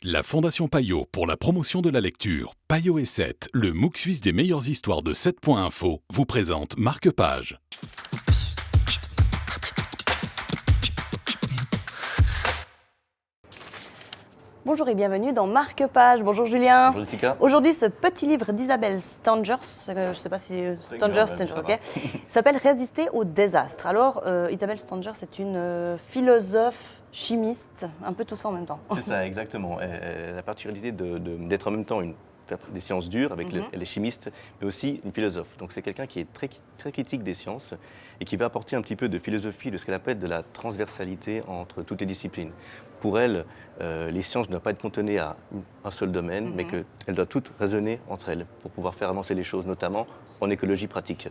La Fondation Payot pour la promotion de la lecture, Payot et 7, le MOOC suisse des meilleures histoires de 7.info, vous présente Marque-Page. Bonjour et bienvenue dans Marque-Page. Bonjour Julien. Bonjour Jessica. Aujourd'hui, ce petit livre d'Isabelle Stengers, je ne sais pas si Stengers, ok, s'appelle Résister au désastre. Alors, Isabelle Stengers est une philosophe, chimiste, un peu tout ça en même temps. C'est ça, exactement. La particularité d'être en même temps des sciences dures, avec elle est chimiste, mais aussi une philosophe. Donc c'est quelqu'un qui est très critique des sciences et qui va apporter un petit peu de philosophie, de ce qu'elle appelle de la transversalité entre toutes les disciplines. Pour elle, les sciences ne doivent pas être cantonnées à un seul domaine, mais qu'elles doivent toutes résonner entre elles pour pouvoir faire avancer les choses, notamment en écologie pratique.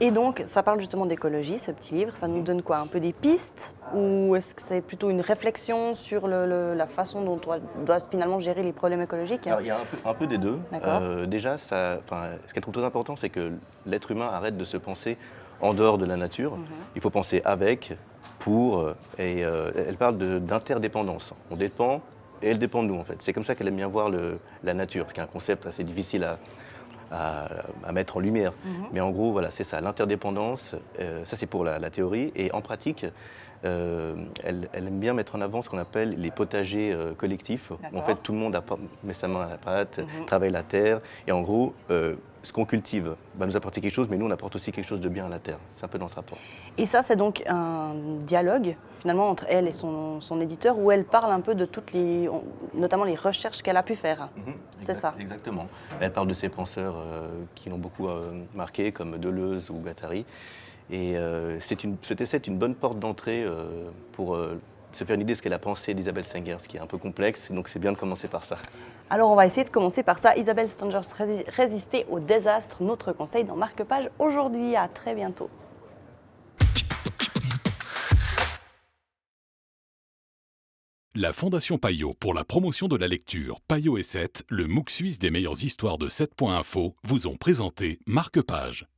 Et donc, ça parle justement d'écologie, ce petit livre. Ça nous donne quoi? Un peu des pistes? Ou est-ce que c'est plutôt une réflexion sur la façon dont on doit finalement gérer les problèmes écologiques? Alors, il y a un peu des deux. Déjà, ce qu'elle trouve très important, c'est que l'être humain arrête de se penser en dehors de la nature. Il faut penser avec, pour, et elle parle d'interdépendance. On dépend et elle dépend de nous, en fait. C'est comme ça qu'elle aime bien voir la nature, ce qui est un concept assez difficile à mettre en lumière. Mais en gros, voilà, c'est ça, l'interdépendance, ça c'est pour la théorie. Et en pratique, elle aime bien mettre en avant ce qu'on appelle les potagers collectifs. En fait, tout le monde met sa main à la pâte, travaille la terre. Et en gros, ce qu'on cultive va nous apporter quelque chose, mais nous, on apporte aussi quelque chose de bien à la terre. C'est un peu dans ce rapport. Et ça, c'est donc un dialogue, finalement, entre elle et son éditeur, où elle parle un peu de notamment les recherches qu'elle a pu faire. C'est ça. Exactement. Elle parle de ces penseurs qui l'ont beaucoup marqué, comme Deleuze ou Guattari. Et cet essai est une bonne porte d'entrée pour se faire une idée de ce qu'elle a pensé d'Isabelle Stengers, qui est un peu complexe, donc c'est bien de commencer par ça. Alors on va essayer de commencer par ça. Isabelle Stengers, Résister au désastre, notre conseil dans Marque-Page aujourd'hui. À très bientôt. La Fondation Payot pour la promotion de la lecture, Payot et 7, le MOOC suisse des meilleures histoires de 7.info, vous ont présenté Marque-Page.